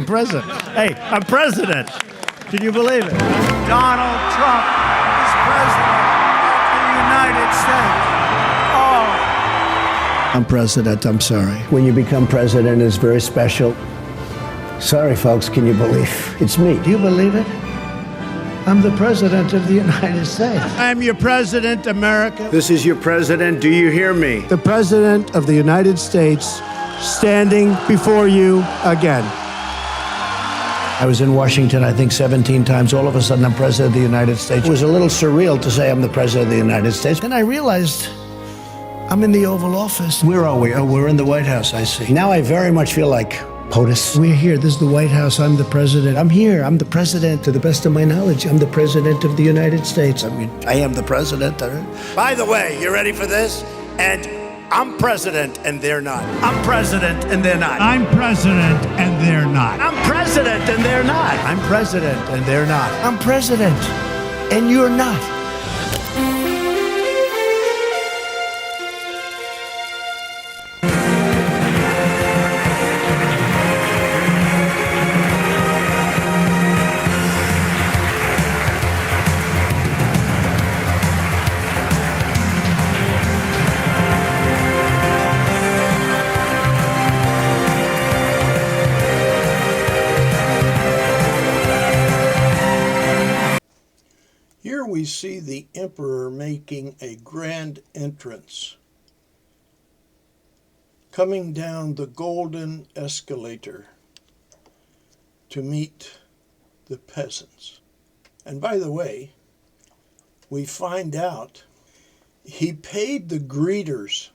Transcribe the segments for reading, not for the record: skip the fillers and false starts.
I'm president. Hey, I'm president. Can you believe it? Donald Trump is president of the United States. Oh. I'm president. I'm sorry. When you become president, it's very special. Sorry, folks. Can you believe it's me? Do you believe it? I'm the president of the United States. I'm your president, America. This is your president. Do you hear me? The president of the United States standing before you again. I was in Washington, I think, 17 times. All of a sudden, I'm president of the United States. It was a little surreal to say I'm the president of the United States. Then I realized I'm in the Oval Office. Where are we? Oh, we're in the White House, I see. Now I very much feel like POTUS. We're here. This is the White House. I'm the president. I'm here. I'm the president. To the best of my knowledge, I'm the president of the United States. I mean, I am the president. By the way, you ready for this? And I'm president and they're not. I'm president and they're not. I'm president and they're not. I'm president and they're not. I'm president and they're not. I'm president and you're not. Here we see the emperor making a grand entrance, coming down the golden escalator to meet the peasants. And by the way, we find out he paid the greeters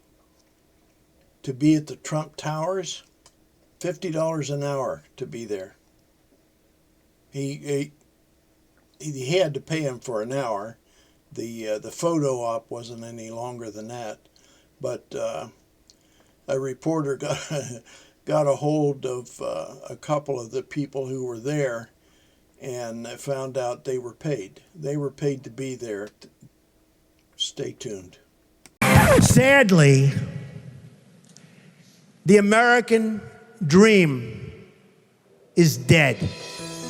to be at the Trump Towers $50 an hour to be there. He had to pay him for an hour. The photo op wasn't any longer than that, but a reporter got a hold of a couple of the people who were there, and found out they were paid. They were paid to be there. Stay tuned. Sadly, the American dream is dead.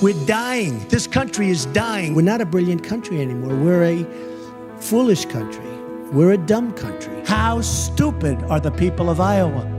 We're dying. This country is dying. We're not a brilliant country anymore. We're a foolish country. We're a dumb country. How stupid are the people of Iowa?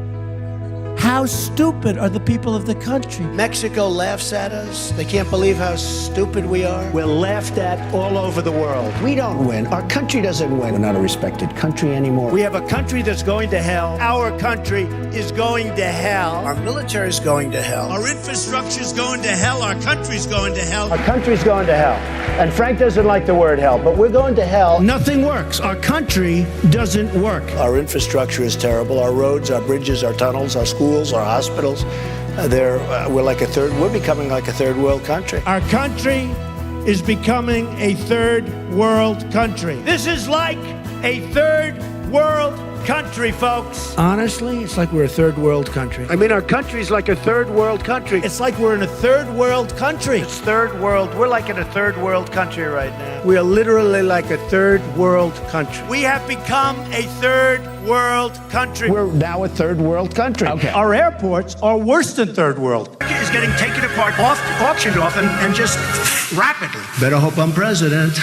How stupid are the people of the country? Mexico laughs at us. They can't believe how stupid we are. We're laughed at all over the world. We don't win. Our country doesn't win. We're not a respected country anymore. We have a country that's going to hell. Our country is going to hell. Our military is going to hell. Our infrastructure is going to hell. Our country's going to hell. Our country's going to hell. And Frank doesn't like the word hell, but we're going to hell. Nothing works. Our country doesn't work. Our infrastructure is terrible. Our roads, our bridges, our tunnels, our schools, our hospitals. We're becoming like a third world country. Our country is becoming a third world country. This is like a third world country, folks. Honestly, it's like we're a third world country. I mean, our country's like a third world country. It's like we're in a third world country. It's third world. We're like in a third world country right now. We are literally like a third world country. We have become a third world country. We're now a third world country. Okay. Our airports are worse than third world. Is getting taken apart, auctioned off, and just rapidly. Better hope I'm president.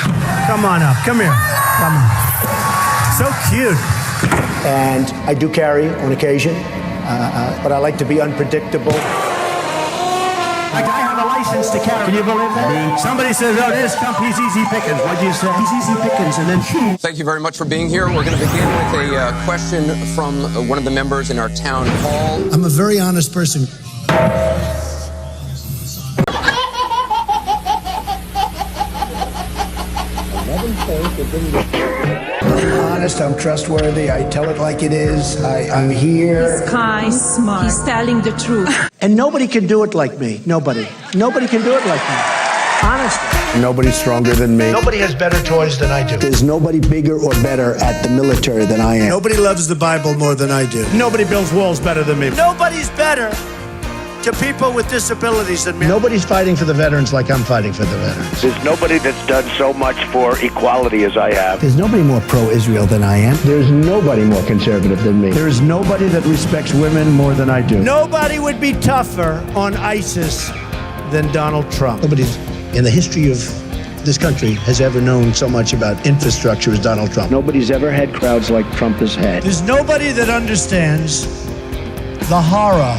Come on up. Come here. Come on. So cute. And I do carry on occasion, but I like to be unpredictable. I have a license to carry. Can you believe that? Somebody says, oh, this Trump, he's easy pickings. What'd you say? He's easy pickings, and then... Thank you very much for being here. We're going to begin with a question from one of the members in our town hall. I'm a very honest person. I'm honest, I'm trustworthy, I tell it like it is, I'm here. He's kind, smart, he's telling the truth. And nobody can do it like me. Nobody can do it like me. Honestly. Nobody's stronger than me. Nobody has better toys than I do. There's nobody bigger or better at the military than I am. Nobody loves the Bible more than I do. Nobody builds walls better than me. Nobody's better to people with disabilities than me. Nobody's fighting for the veterans like I'm fighting for the veterans. There's nobody that's done so much for equality as I have. There's nobody more pro-Israel than I am. There's nobody more conservative than me. There's nobody that respects women more than I do. Nobody would be tougher on ISIS than Donald Trump. Nobody in the history of this country has ever known so much about infrastructure as Donald Trump. Nobody's ever had crowds like Trump has had. There's nobody that understands the horror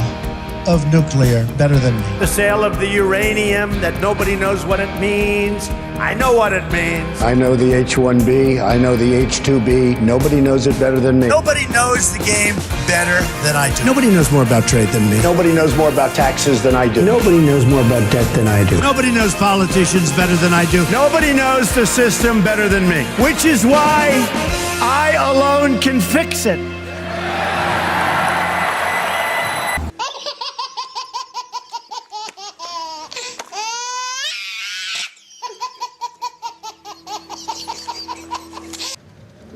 of nuclear better than me. The sale of the uranium that nobody knows what it means. I know what it means. I know the H-1B. I know the H-2B. Nobody knows it better than me. Nobody knows the game better than I do. Nobody knows more about trade than me. Nobody knows more about taxes than I do. Nobody knows more about debt than I do. Nobody knows politicians better than I do. Nobody knows the system better than me. Which is why I alone can fix it.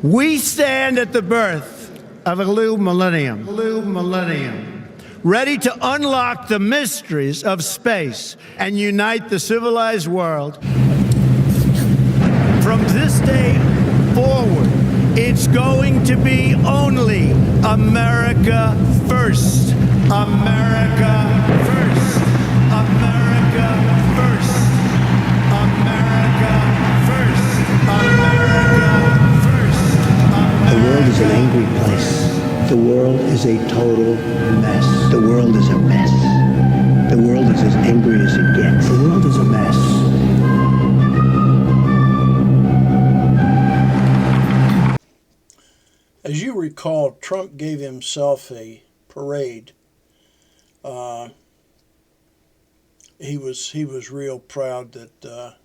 We stand at the birth of a new millennium, ready to unlock the mysteries of space and unite the civilized world. From this day forward, it's going to be only America first. America first. America first. America first. America first. The world is an angry place. The world is a total mess. The world is a mess. The world is as angry as it gets. The world is a mess. As you recall, Trump gave himself a parade. He was real proud that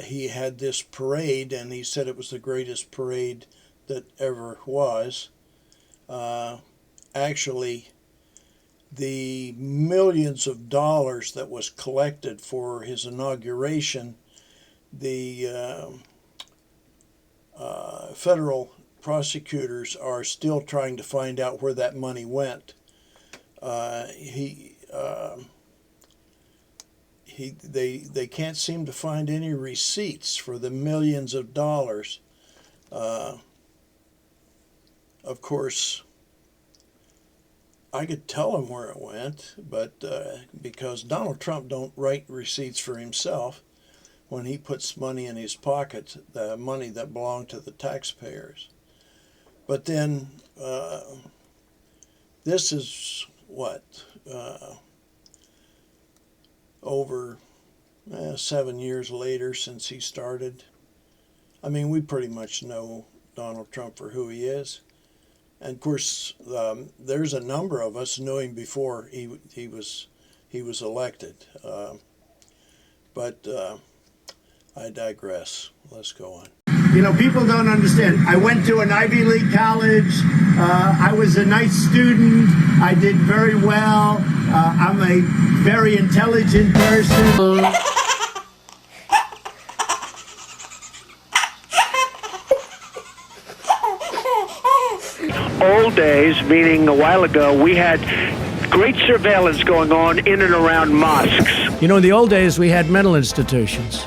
he had this parade, and he said it was the greatest parade that ever was. Actually, the millions of dollars that was collected for his inauguration, the federal prosecutors are still trying to find out where that money went. They can't seem to find any receipts for the millions of dollars. Of course, I could tell them where it went, but because Donald Trump don't write receipts for himself, when he puts money in his pocket, the money that belonged to the taxpayers. But then this is what, over 7 years later since he started. I mean, we pretty much know Donald Trump for who he is. And of course, there's a number of us knew him before he was elected. But I digress. Let's go on. You know, people don't understand. I went to an Ivy League college. I was a nice student. I did very well. I'm a very intelligent person. Old days, meaning a while ago, we had great surveillance going on in and around mosques. You know, in the old days, we had mental institutions.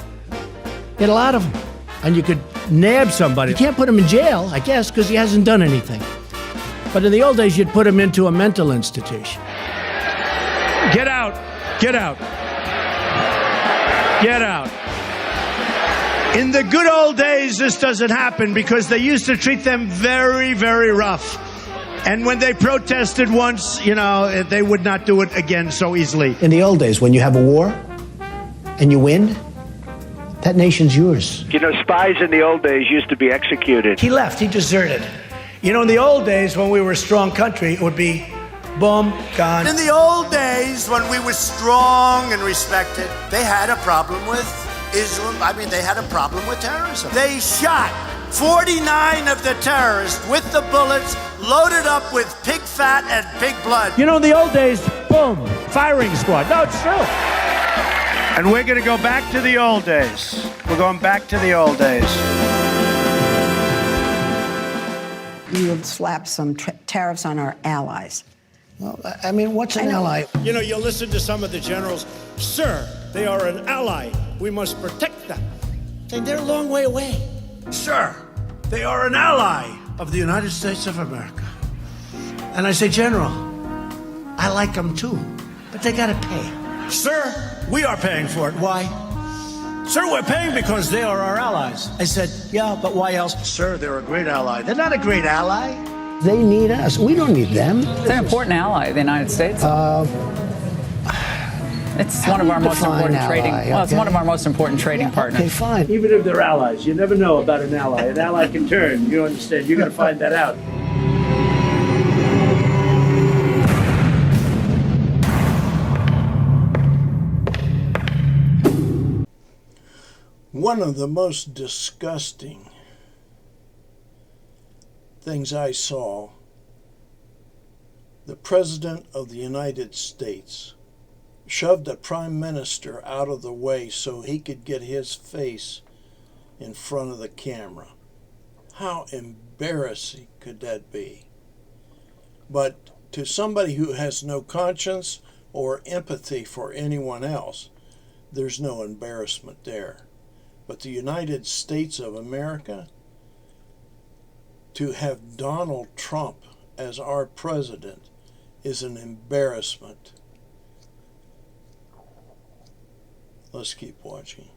We had a lot of them. And you could nab somebody. You can't put him in jail, I guess, because he hasn't done anything. But in the old days, you'd put him into a mental institution. Get out. Get out. Get out. In the good old days, this doesn't happen because they used to treat them very, very rough. And when they protested once, you know, they would not do it again so easily. In the old days, when you have a war and you win, that nation's yours. You know, spies in the old days used to be executed. He left. He deserted. You know, in the old days, when we were a strong country, it would be boom, gone. In the old days, when we were strong and respected, they had a problem with Islam. I mean, they had a problem with terrorism. They shot 49 of the terrorists with the bullets loaded up with pig fat and pig blood. You know, in the old days, boom, firing squad. No, it's true. And we're going to go back to the old days. We're going back to the old days. You would slap some tariffs on our allies. Well, I mean, what's an ally? You know, you listen to some of the generals. Sir, they are an ally. We must protect them. And they're a long way away. Sir, they are an ally of the United States of America. And I say, General, I like them too, but they got to pay. Sir, we are paying for it. Why? Sir, we're paying because they are our allies. I said, yeah, but why else? Sir, they're a great ally. They're not a great ally. They need us. We don't need them. It's an important ally of the United States. It's one of our most important trading. Well, it's one of our most important trading partners. Okay, fine. Even if they're allies, you never know about an ally. An ally can turn. You understand? You're going to find that out. One of the most disgusting things I saw, the President of the United States shoved a prime minister out of the way so he could get his face in front of the camera. How embarrassing could that be? But to somebody who has no conscience or empathy for anyone else, there's no embarrassment there. But the United States of America, to have Donald Trump as our president is an embarrassment. Let's keep watching.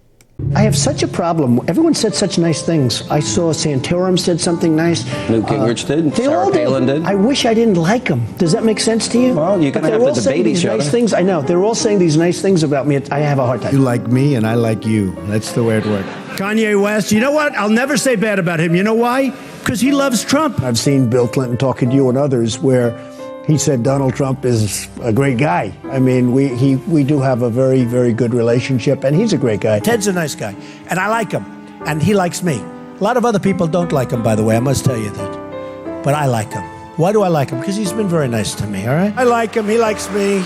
I have such a problem. Everyone said such nice things. I saw Santorum said something nice. Newt Gingrich did. They Sarah all did. Palin did. I wish I didn't like them. Does that make sense to you? Well, you're going to have to debate each other. Nice things. I know. They're all saying these nice things about me. I have a hard time. You like me and I like you. That's the way it works. Kanye West, you know what? I'll never say bad about him. You know why? Because he loves Trump. I've seen Bill Clinton talking to you and others where he said Donald Trump is a great guy. I mean, we do have a very, very good relationship, and he's a great guy. Ted's a nice guy, and I like him, and he likes me. A lot of other people don't like him, by the way. I must tell you that. But I like him. Why do I like him? Because he's been very nice to me, all right? I like him. He likes me.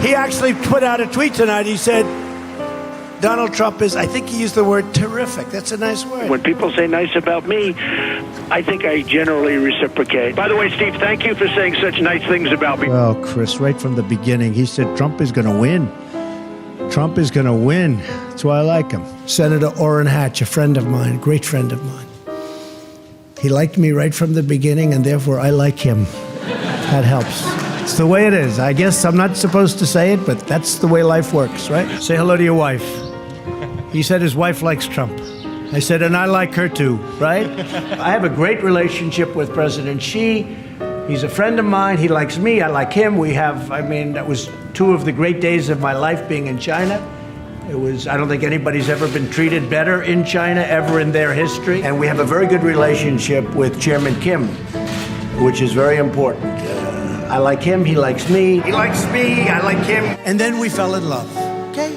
He actually put out a tweet tonight. He said, Donald Trump is, I think he used the word terrific. That's a nice word. When people say nice about me, I think I generally reciprocate. By the way, Steve, thank you for saying such nice things about me. Well, Chris, right from the beginning, he said Trump is going to win. Trump is going to win. That's why I like him. Senator Orrin Hatch, a friend of mine, great friend of mine. He liked me right from the beginning, and therefore I like him. That helps. It's the way it is. I guess I'm not supposed to say it, but that's the way life works, right? Say hello to your wife. He said his wife likes Trump. I said, and I like her too, right? I have a great relationship with President Xi. He's a friend of mine. He likes me. I like him. We have, that was two of the great days of my life being in China. I don't think anybody's ever been treated better in China, ever in their history. And we have a very good relationship with Chairman Kim, which is very important. I like him. He likes me. He likes me. I like him. And then we fell in love. Okay?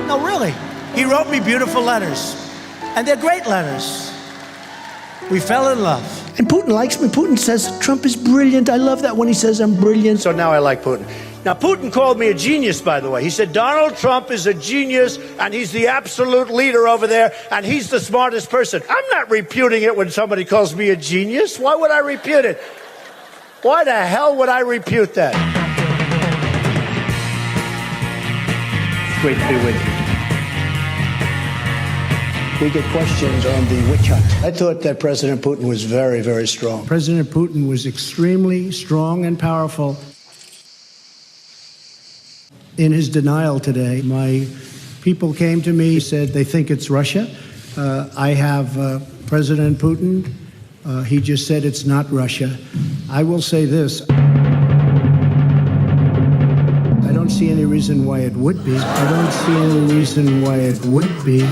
No, really. He wrote me beautiful letters. And they're great letters. We fell in love. And Putin likes me. Putin says Trump is brilliant. I love that when he says I'm brilliant. So now I like Putin. Now, Putin called me a genius, by the way. He said, Donald Trump is a genius, and he's the absolute leader over there, and he's the smartest person. I'm not reputing it when somebody calls me a genius. Why would I repute it? Why the hell would I repute that? It's great to be with you. We get questions on the witch hunt. I thought that President Putin was very, very strong. President Putin was extremely strong and powerful. In his denial today, my people came to me, said they think it's Russia. I have President Putin. He just said it's not Russia. I will say this. I don't see any reason why it would be. I don't see any reason why it would be.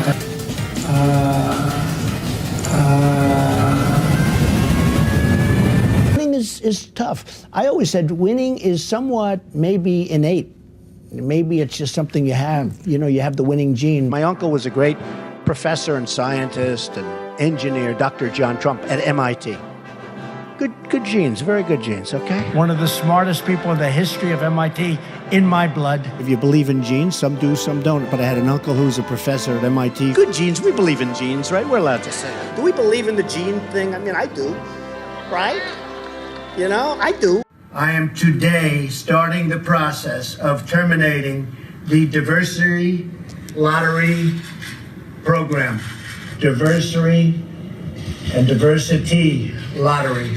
Winning is tough. I always said winning is somewhat maybe innate. Maybe it's just something you have. You have the winning gene. My uncle was a great professor and scientist and engineer, Dr. John Trump at MIT. Good genes, very good genes, okay? One of the smartest people in the history of MIT in my blood. If you believe in genes, some do, some don't. But I had an uncle who was a professor at MIT. Good genes, we believe in genes, right? We're allowed to say that. Do we believe in the gene thing? I do, right? I do. I am today starting the process of terminating the diversity lottery program. Diversity and diversity lottery.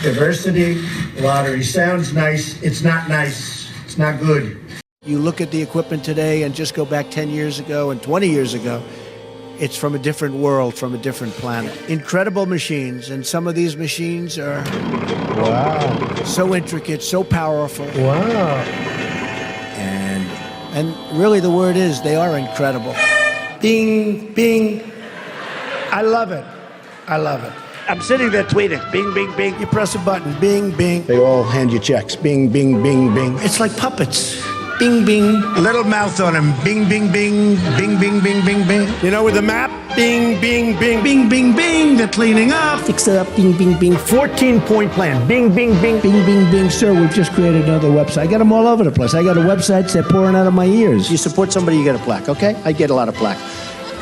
Diversity lottery. Sounds nice. It's not nice. It's not good. You look at the equipment today and just go back 10 years ago and 20 years ago, it's from a different world, from a different planet. Incredible machines, and some of these machines are so intricate, so powerful. Wow. And really the word is they are incredible. Bing, bing. I love it. I love it. I'm sitting there tweeting, bing, bing, bing. You press a button, bing, bing. They all hand you checks. Bing, bing, bing, bing. It's like puppets. Bing, bing. Little mouth on him. Bing, bing, bing. Bing, bing, bing, bing, bing. You know, with the map, bing, bing, bing. Bing, bing, bing. They're cleaning up. Fix it up, bing, bing, bing. 14-point plan. Bing, bing, bing. Bing, bing, bing. Sir, we've just created another website. I got them all over the place. I got websites, they're pouring out of my ears. You support somebody, you get a plaque, okay? I get a lot of plaque.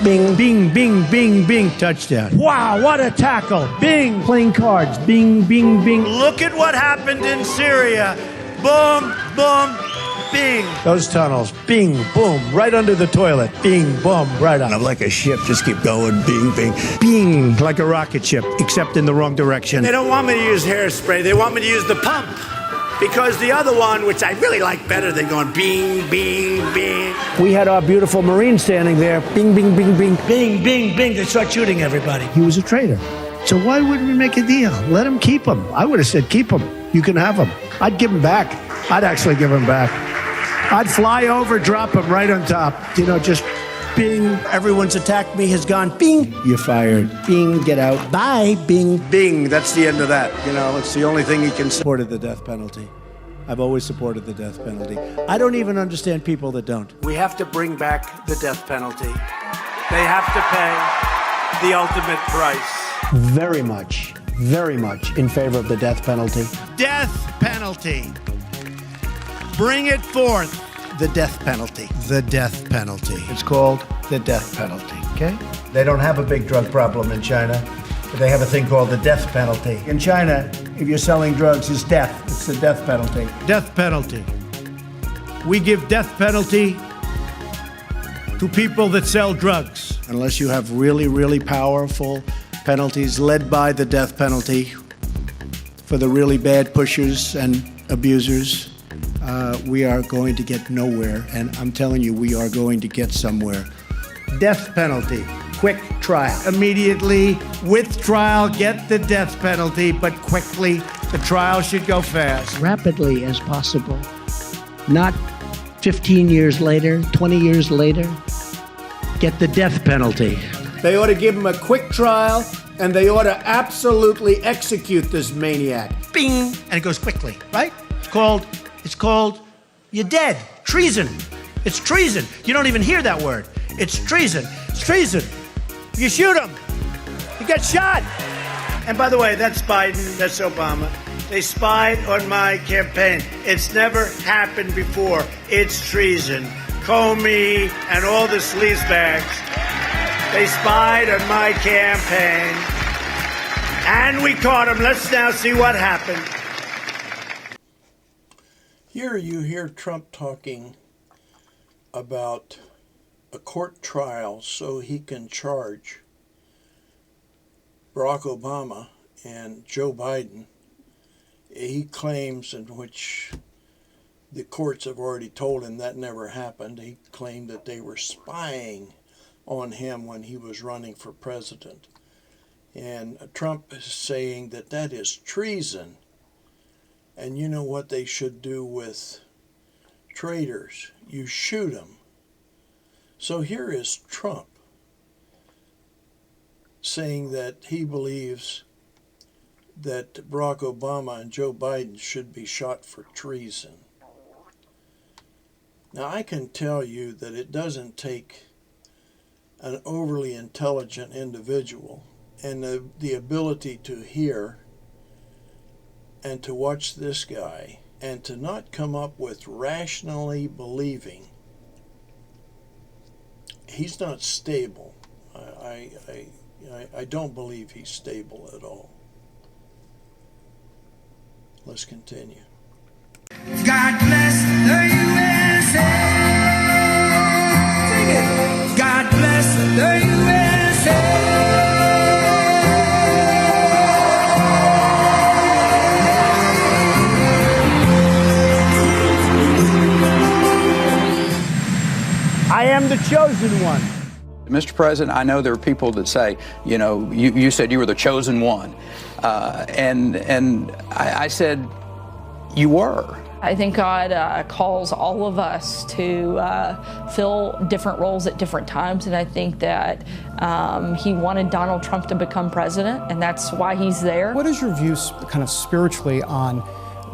Bing, bing, bing, bing, bing. Touchdown. Wow, what a tackle. Bing. Playing cards. Bing, bing, bing. Look at what happened in Syria. Boom, boom, bing. Those tunnels. Bing, boom. Right under the toilet. Bing, boom. Right on. I'm like a ship. Just keep going. Bing, bing. Bing. Like a rocket ship, except in the wrong direction. They don't want me to use hairspray. They want me to use the pump. Because the other one, which I really like better than going bing, bing, bing. We had our beautiful Marine standing there. Bing, bing, bing, bing. Bing, bing, bing. They start shooting everybody. He was a traitor. So why wouldn't we make a deal? Let him keep him. I would have said keep him. You can have him. I'd give him back. I'd actually give him back. I'd fly over, drop him right on top. You know, just bing. Everyone's attacked me, has gone bing. You're fired. Bing, get out. Bye, bing. Bing, that's the end of that. You know, it's the only thing he can support the death penalty. I've always supported the death penalty. I don't even understand people that don't. We have to bring back the death penalty. They have to pay the ultimate price. Very much in favor of the death penalty. Death penalty. Bring it forth. The death penalty. The death penalty. It's called the death penalty, okay? They don't have a big drug problem in China, but they have a thing called the death penalty. In China, if you're selling drugs, it's death. It's the death penalty. Death penalty. We give death penalty to people that sell drugs. Unless you have really, really powerful penalties led by the death penalty for the really bad pushers and abusers, we are going to get nowhere. And I'm telling you, we are going to get somewhere. Death penalty. Quick trial. Immediately, with trial, get the death penalty, but quickly. The trial should go fast. Rapidly as possible. Not 15 years later, 20 years later. Get the death penalty. They ought to give him a quick trial, and they ought to absolutely execute this maniac. Bing! And it goes quickly, right? It's called, you're dead. Treason. It's treason. You don't even hear that word. It's treason. It's treason. You shoot him. You get shot. And by the way, that's Biden, that's Obama. They spied on my campaign. It's never happened before. It's treason. Comey and all the sleazebags. They spied on my campaign. And we caught them. Let's now see what happened. Here you hear Trump talking about a court trial so he can charge Barack Obama and Joe Biden. He claims, in which the courts have already told him that never happened, he claimed that they were spying on him when he was running for president. And Trump is saying that that is treason. And you know what they should do with traitors? You shoot them. So here is Trump saying that he believes that Barack Obama and Joe Biden should be shot for treason. Now, I can tell you that it doesn't take an overly intelligent individual and the ability to hear and to watch this guy and to not come up with rationally believing. He's not stable. I don't believe he's stable at all. Let's continue. God bless the USA. Sing it. God bless the USA. I am the chosen one. Mr. President, I know there are people that say, you know, you said you were the chosen one. And I said, you were. I think God calls all of us to fill different roles at different times, and I think that he wanted Donald Trump to become president, and that's why he's there. What is your view kind of spiritually on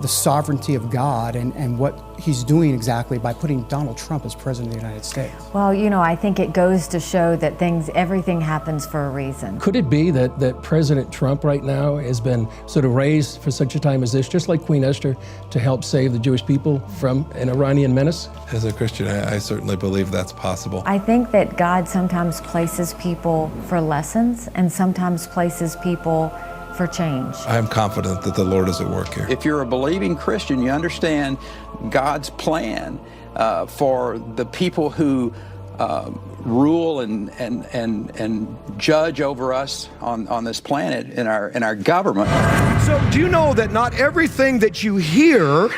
the sovereignty of God and what he's doing exactly by putting Donald Trump as president of the United States? Well, you know, I think it goes to show that everything happens for a reason. Could it be that President Trump right now has been sort of raised for such a time as this, just like Queen Esther, to help save the Jewish people from an Iranian menace? As a Christian, I certainly believe that's possible. I think that God sometimes places people for lessons and sometimes places people for change. I am confident that the Lord is at work here. If you're a believing Christian, you understand God's plan for the people who rule and judge over us on this planet in our government. So do you know that not everything that you hear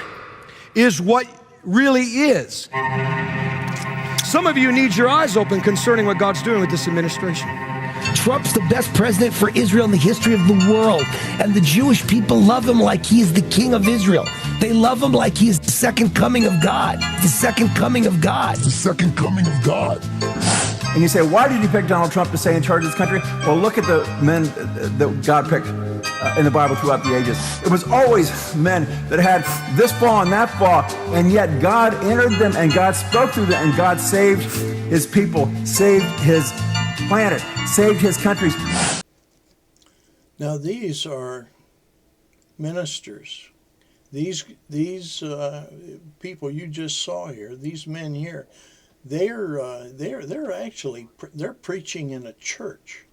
is what really is? Some of you need your eyes open concerning what God's doing with this administration. Trump's the best president for Israel in the history of the world, and the Jewish people love him like he is the king of Israel. They love him like he is the second coming of God. The second coming of God. The second coming of God. And you say, why did you pick Donald Trump to stay in charge of this country? Well, look at the men that God picked in the Bible throughout the ages. It was always men that had this flaw and that flaw, and yet God entered them and God spoke through them and God saved his people, saved his planet, saved his countries. Now these are ministers. These people you just saw here, these men here, they're actually preaching in a church,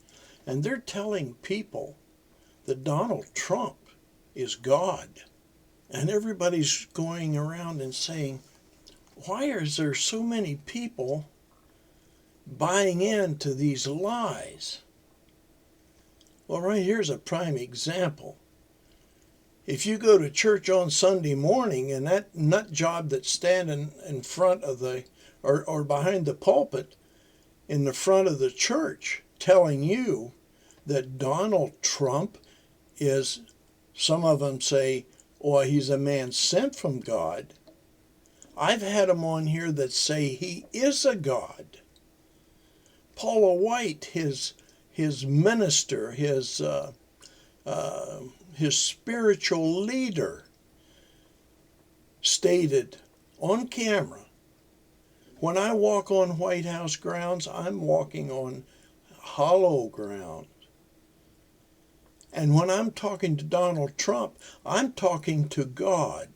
and they're telling people that Donald Trump is God, and everybody's going around and saying, why is there so many people buying into these lies? Well, right here's a prime example. If you go to church on Sunday morning and that nut job that's standing in front of the or behind the pulpit in the front of the church telling you that Donald Trump is, some of them say, oh, he's a man sent from God. I've had them on here that say he is a God. Paula White, his minister, his spiritual leader, stated on camera, when I walk on White House grounds, I'm walking on hollow ground. And when I'm talking to Donald Trump, I'm talking to God.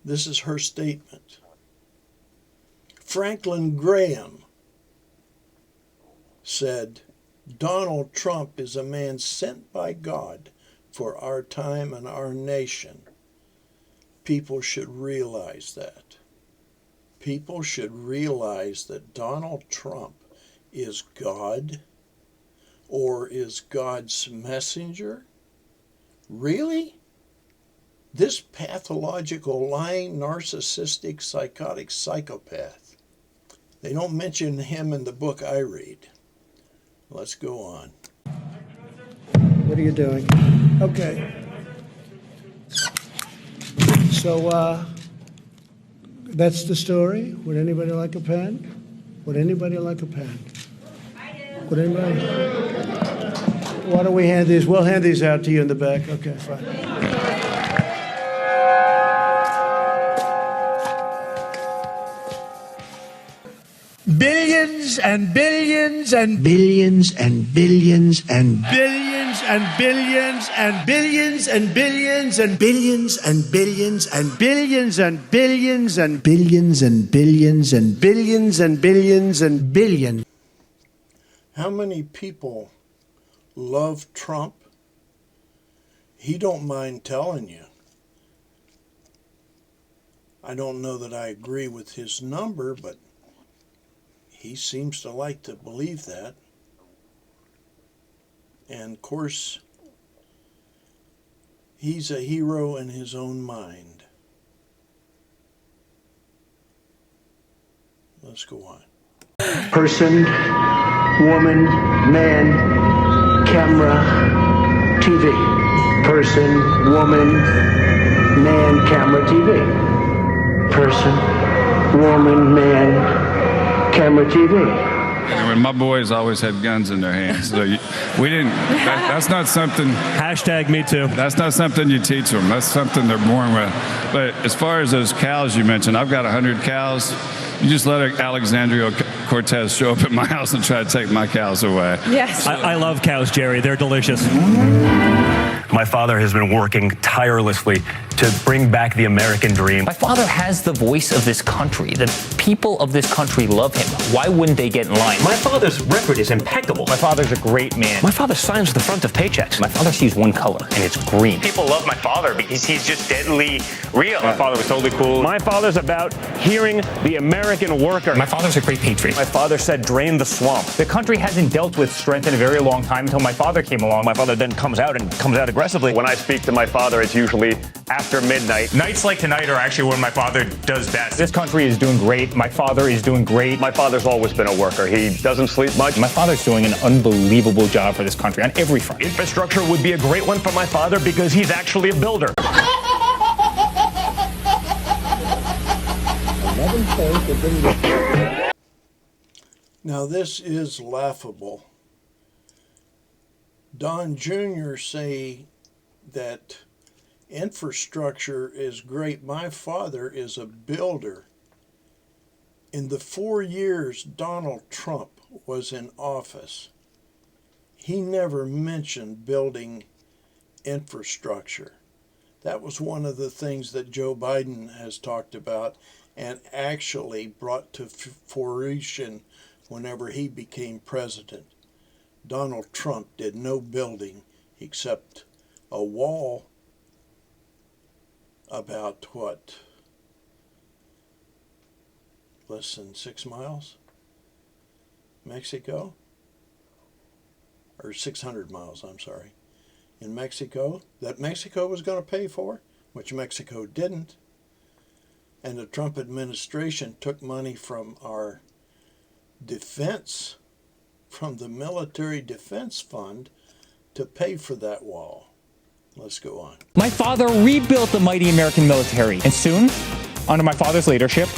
This is her statement. Franklin Graham said, Donald Trump is a man sent by God for our time and our nation. People should realize that. People should realize that Donald Trump is God or is God's messenger. Really? This pathological, lying, narcissistic, psychotic psychopath. They don't mention him in the book I read. Let's go on. What are you doing? Okay. So, that's the story. Would anybody like a pen? Would anybody like a pen? I do. Would anybody? Why don't we hand these? We'll hand these out to you in the back. Okay, fine. Billions and billions and Billions and billions and billions and billions and billions and billions and billions and billions and billions and billions and billions and billions and billions and billions and billion. How many people love Trump? He don't mind telling you. I don't know that I agree with his number, but he seems to like to believe that. And of course, he's a hero in his own mind. Let's go on. Person, woman, man, camera, TV. Person, woman, man, camera, TV. Person, woman, man, camera, TV. And my boys always had guns in their hands. So we didn't, that's not something. Hashtag me too. That's not something you teach them. That's something they're born with. But as far as those cows you mentioned, I've got 100 cows. You just let Alexandria Cortez show up at my house and try to take my cows away. Yes. I love cows, Jerry. They're delicious. My father has been working tirelessly to bring back the American dream. My father has the voice of this country. The people of this country love him. Why wouldn't they get in line? My father's record is impeccable. My father's a great man. My father signs the front of paychecks. My father sees one color, and it's green. People love my father because he's just deadly real. My father was totally cool. My father's about hearing the American worker. My father's a great patriot. My father said, drain the swamp. The country hasn't dealt with strength in a very long time until my father came along. My father then comes out aggressively. When I speak to my father, it's usually after midnight. Nights like tonight are actually when my father does best. This country is doing great. My father is doing great. My father's always been a worker. He doesn't sleep much. My father's doing an unbelievable job for this country on every front. Infrastructure would be a great one for my father because he's actually a builder. Now this is laughable. Don Jr. say that infrastructure is great. My father is a builder. In the 4 years Donald Trump was in office, he never mentioned building infrastructure. That was one of the things that Joe Biden has talked about and actually brought to fruition whenever he became president. Donald Trump did no building except a wall about what? Less than 6 miles? Mexico? Or 600 miles, I'm sorry. In Mexico, that Mexico was going to pay for, which Mexico didn't. And the Trump administration took money from our defense, from the military defense fund, to pay for that wall. Let's go on. My father rebuilt the mighty American military, and soon, under my father's leadership,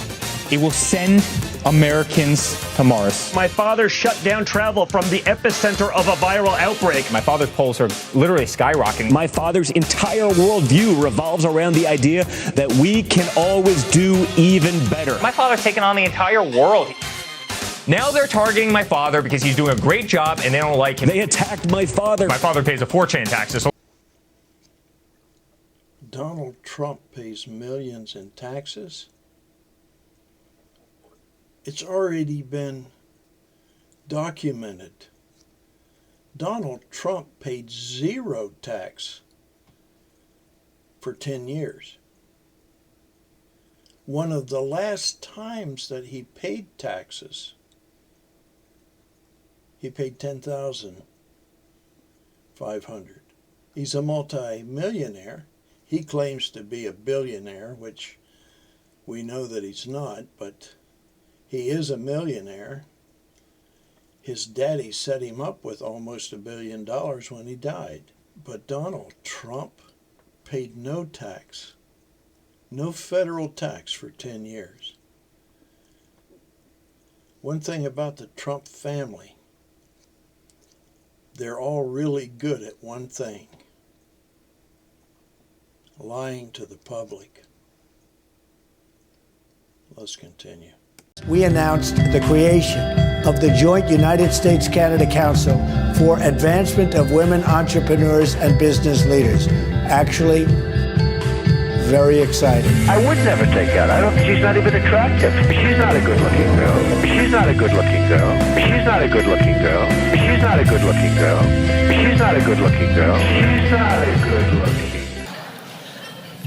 it will send Americans to Mars. My father shut down travel from the epicenter of a viral outbreak. My father's polls are literally skyrocketing. My father's entire worldview revolves around the idea that we can always do even better. My father's taken on the entire world. Now they're targeting my father because he's doing a great job and they don't like him. They attacked my father. My father pays a fortune in taxes. Donald Trump pays millions in taxes. It's already been documented. Donald Trump paid 0 tax for 10 years. One of the last times that he paid taxes, he paid $10,500. He's a multi-millionaire. He claims to be a billionaire, which we know that he's not, but he is a millionaire. His daddy set him up with almost $1 billion when he died. But Donald Trump paid no tax, no federal tax for 10 years. One thing about the Trump family, they're all really good at one thing: lying to the public. Let's continue. We announced the creation of the Joint United States-Canada Council for Advancement of Women Entrepreneurs and Business Leaders. Actually, very exciting. I would never take her. I don't think she's not even attractive. She's not a good-looking girl. She's not a good-looking girl. She's not a good-looking girl. She's not a good-looking girl. She's not a good-looking girl. She's not a good-looking.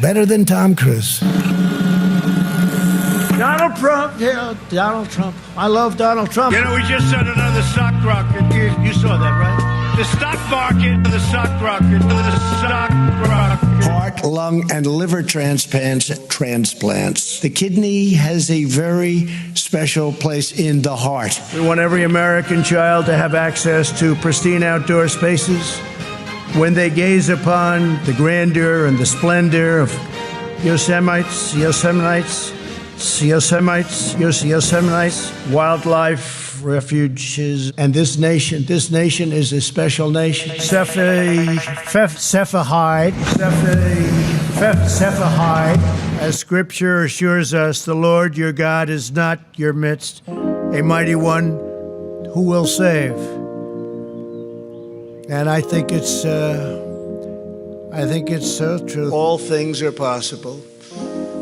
Better than Tom Cruise. Donald Trump, yeah, Donald Trump. I love Donald Trump. You know, we just said another stock rocket. You saw that, right? The stock market, the stock rocket, the stock rocket. Hard heart, lung, and liver transplants. The kidney has a very special place in the heart. We want every American child to have access to pristine outdoor spaces. When they gaze upon the grandeur and the splendor of Yosemite, wildlife refuges, and this nation is a special nation. As Scripture assures us, the Lord your God is not your midst, a mighty one who will save. And I think it's so true. All things are possible.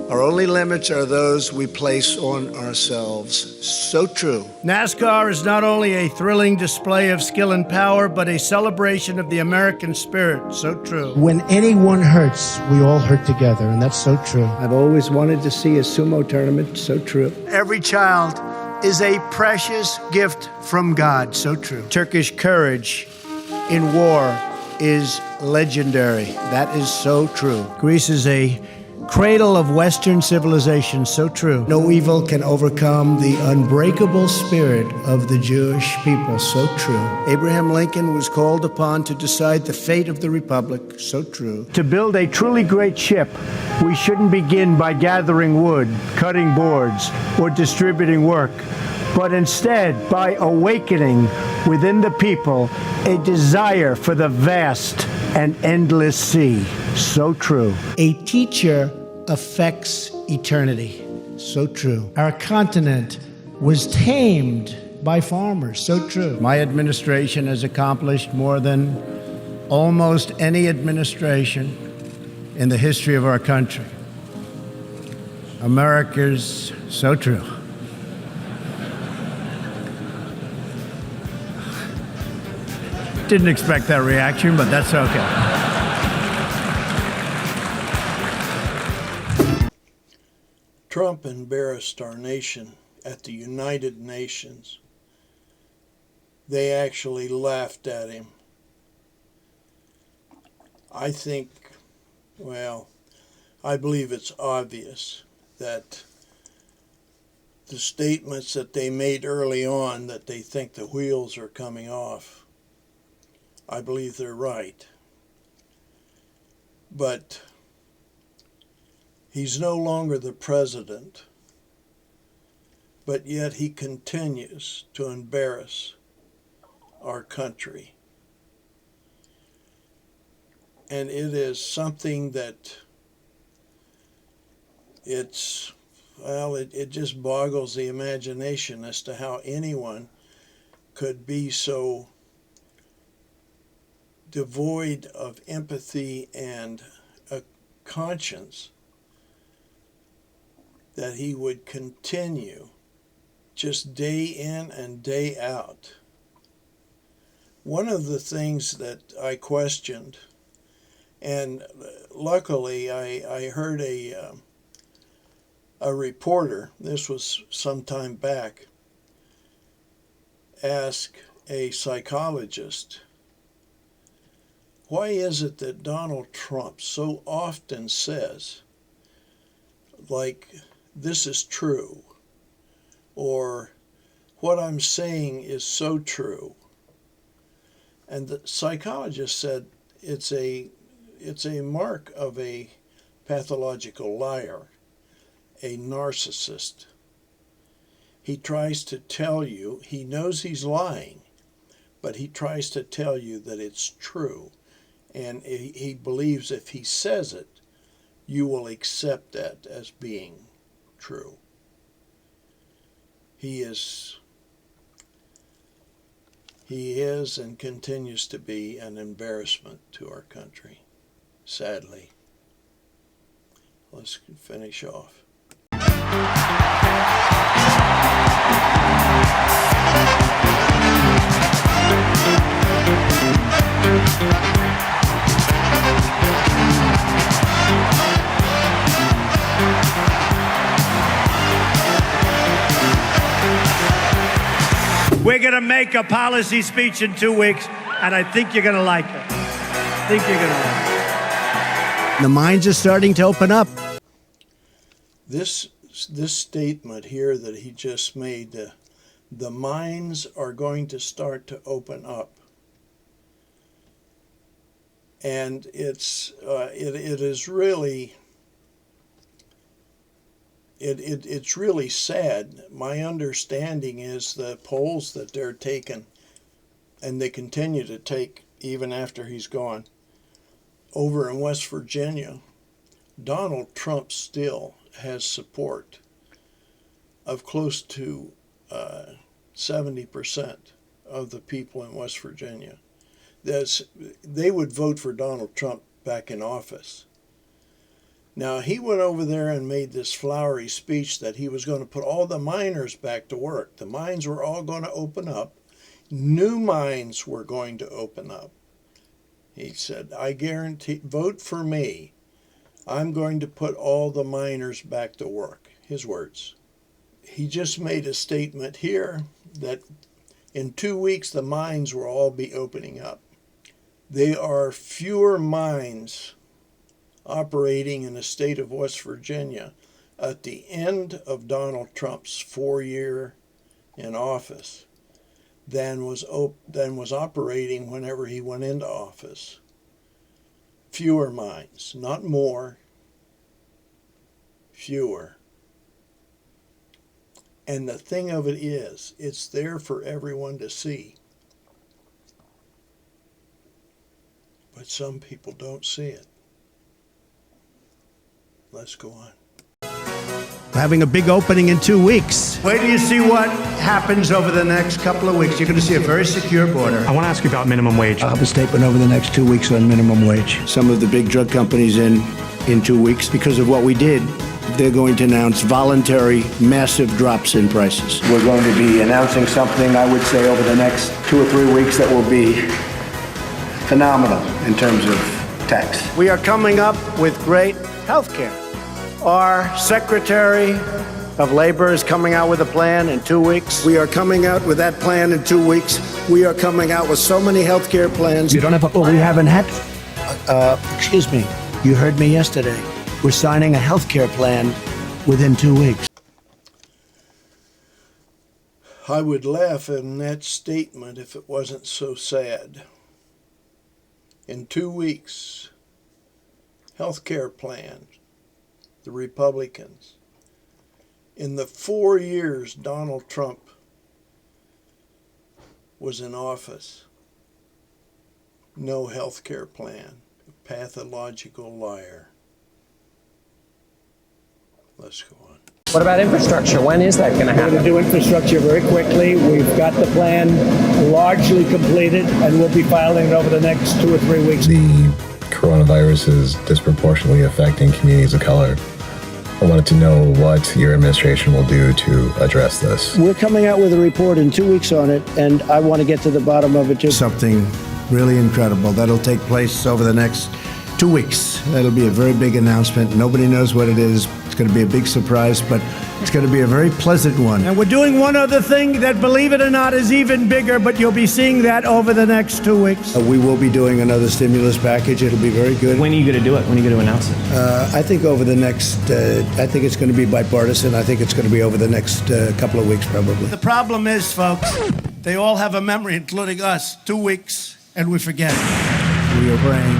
Our only limits are those we place on ourselves. So true. NASCAR is not only a thrilling display of skill and power, but a celebration of the American spirit. So true. When anyone hurts, we all hurt together, and that's so true. I've always wanted to see a sumo tournament. So true. Every child is a precious gift from God. So true. Turkish courage in war is legendary. That is so true. Greece is a cradle of Western civilization. So true. No evil can overcome the unbreakable spirit of the Jewish people. So true. Abraham Lincoln was called upon to decide the fate of the republic. So true. To build a truly great ship, we shouldn't begin by gathering wood, cutting boards, or distributing work, but instead by awakening within the people a desire for the vast and endless sea. So true. A teacher affects eternity. So true. Our continent was tamed by farmers. So true. My administration has accomplished more than almost any administration in the history of our country. America's so true. Didn't expect that reaction, but that's okay. Trump embarrassed our nation at the United Nations. They actually laughed at him. I think, well, I believe it's obvious that the statements that they made early on that they think the wheels are coming off, I believe they're right. But he's no longer the president, but yet he continues to embarrass our country. And it is something that it just boggles the imagination as to how anyone could be so devoid of empathy and a conscience that he would continue just day in and day out. One of the things that I questioned, and luckily I heard a reporter, this was some time back, ask a psychologist, why is it that Donald Trump so often says, like, this is true, or what I'm saying is so true? And the psychologist said it's a mark of a pathological liar, a narcissist. He tries to tell you, he knows he's lying, but he tries to tell you that it's true. And he believes if he says it, you will accept that as being true. He is and continues to be an embarrassment to our country, sadly. Let's finish off. We're going to make a policy speech in 2 weeks, and I think you're going to like it. I think you're going to like it. The mines are starting to open up. This statement here that he just made, the mines are going to start to open up. And it is really, it's really sad. My understanding is the polls that they're taking, and they continue to take even after he's gone, over in West Virginia, Donald Trump still has support of close to 70% of the people in West Virginia. They would vote for Donald Trump back in office. Now, he went over there and made this flowery speech that he was going to put all the miners back to work. The mines were all going to open up. New mines were going to open up. He said, I guarantee, vote for me. I'm going to put all the miners back to work. His words. He just made a statement here that in 2 weeks the mines will all be opening up. There are fewer mines operating in the state of West Virginia at the end of Donald Trump's 4-year in office than was operating whenever he went into office. Fewer mines, not more, fewer. And the thing of it is, it's there for everyone to see. But some people don't see it. Let's go on. We're having a big opening in 2 weeks. Wait till you see what happens over the next couple of weeks. You're going to see a very secure border. I want to ask you about minimum wage. I'll have a statement over the next 2 weeks on minimum wage. Some of the big drug companies in 2 weeks, because of what we did, they're going to announce voluntary, massive drops in prices. We're going to be announcing something, I would say, over the next 2 or 3 weeks that will be phenomenal in terms of tax. We are coming up with great health care. Our Secretary of Labor is coming out with a plan in 2 weeks. We are coming out with that plan in 2 weeks. We are coming out with so many health care plans. You don't have a plan? Well, we haven't had... excuse me. You heard me yesterday. We're signing a health care plan within 2 weeks. I would laugh in that statement if it wasn't so sad. In 2 weeks, health care plan, the Republicans. In the 4 years Donald Trump was in office, no health care plan. Pathological liar. Let's go on. What about infrastructure? When is that going to happen? We're going to do infrastructure very quickly. We've got the plan largely completed, and we'll be filing it over the next 2 or 3 weeks. The coronavirus is disproportionately affecting communities of color. I wanted to know what your administration will do to address this. We're coming out with a report in 2 weeks on it, and I want to get to the bottom of it too. Something really incredible. That'll take place over the next 2 weeks. That'll be a very big announcement. Nobody knows what it is. It's going to be a big surprise, but it's going to be a very pleasant one. And we're doing one other thing that, believe it or not, is even bigger, but you'll be seeing that over the next 2 weeks. We will be doing another stimulus package. It'll be very good. When are you going to do it? When are you going to announce it? I think over the next, I think it's going to be bipartisan. I think it's going to be over the next couple of weeks, probably. The problem is, folks, they all have a memory, including us. 2 weeks, and we forget. We are praying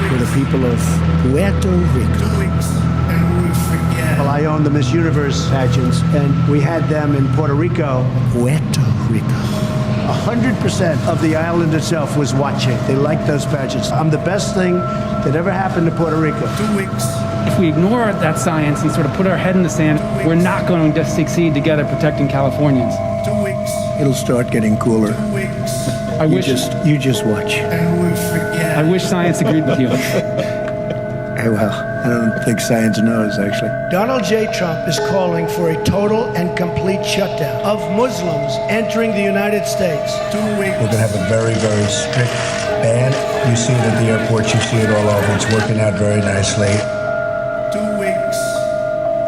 for the people of Puerto Rico. 2 weeks, and we forget. Well, I own the Miss Universe pageants, and we had them in Puerto Rico. Puerto Rico. 100% of the island itself was watching. They liked those pageants. I'm the best thing that ever happened to Puerto Rico. 2 weeks. If we ignore that science and sort of put our head in the sand, we're not going to succeed together protecting Californians. 2 weeks. It'll start getting cooler. 2 weeks. You just watch. And we forget. I wish science agreed with you. Well, I don't think science knows, actually. Donald J. Trump is calling for a total and complete shutdown of Muslims entering the United States. 2 weeks. We're going to have a very, very strict ban. You see it at the airports. You see it all over. It's working out very nicely. 2 weeks.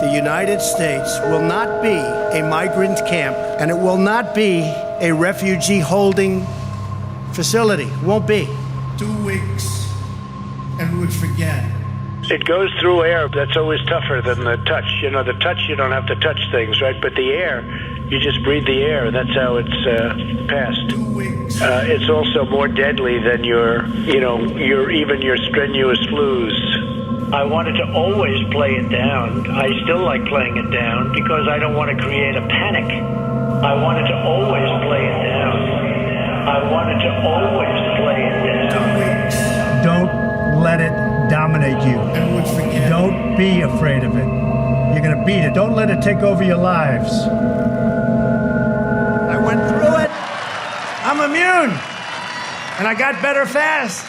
The United States will not be a migrant camp, and it will not be a refugee holding facility. Won't be. 2 weeks, and we forget. It goes through air. That's always tougher than the touch. You know, the touch, you don't have to touch things, right? But the air, you just breathe the air. That's how it's passed. It's also more deadly than even your strenuous flus. I wanted to always play it down. I still like playing it down because I don't want to create a panic. I wanted to always play it down. I wanted to always play it down. Don't let it dominate you. Don't be afraid of it. You're going to beat it. Don't let it take over your lives. I went through it. I'm immune. And I got better fast.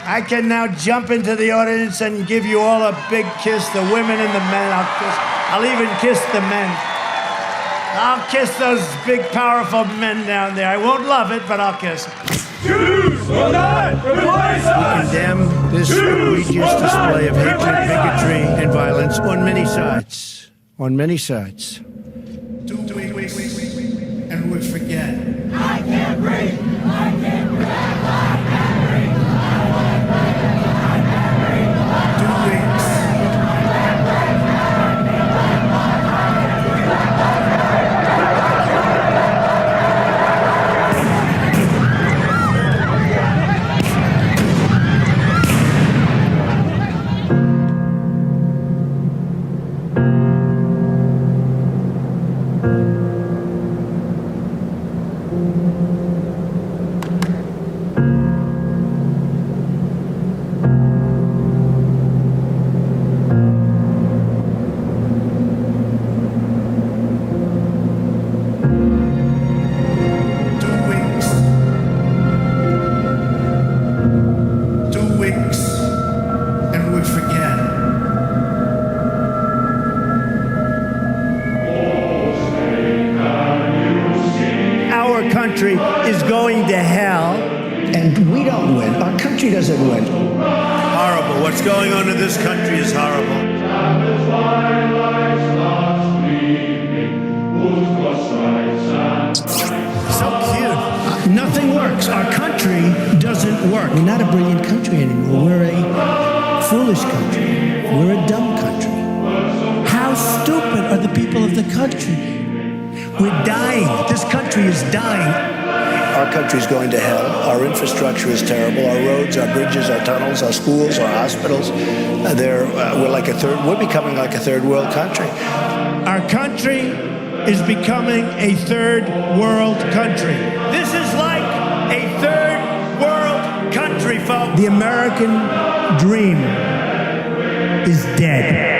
I can now jump into the audience and give you all a big kiss, the women and the men. I'll even kiss the men. I'll kiss those big, powerful men down there. I won't love it, but I'll kiss them. Jews will not replace us! We condemn this egregious display of hatred, bigotry, and violence on many sides. On many sides. 2 weeks, and we forget. I can't breathe! I can't breathe! I can't breathe! I can't breathe! 2 weeks. Is going to hell, and we don't win. Our country doesn't win. Horrible. What's going on in this country is horrible. So cute. Nothing works. Our country doesn't work. We're not a brilliant country anymore. We're a foolish country. We're a dumb country. How stupid are the people of the country? We're dying. This country is dying. Our country's going to hell. Our infrastructure is terrible. Our roads, our bridges, our tunnels, our schools, our hospitals. We're becoming like a third world country. Our country is becoming a third world country. This is like a third world country, folks. The American dream is dead.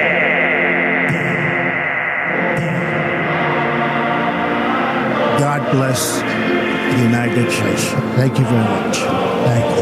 God bless the United States. Thank you very much. Thank you.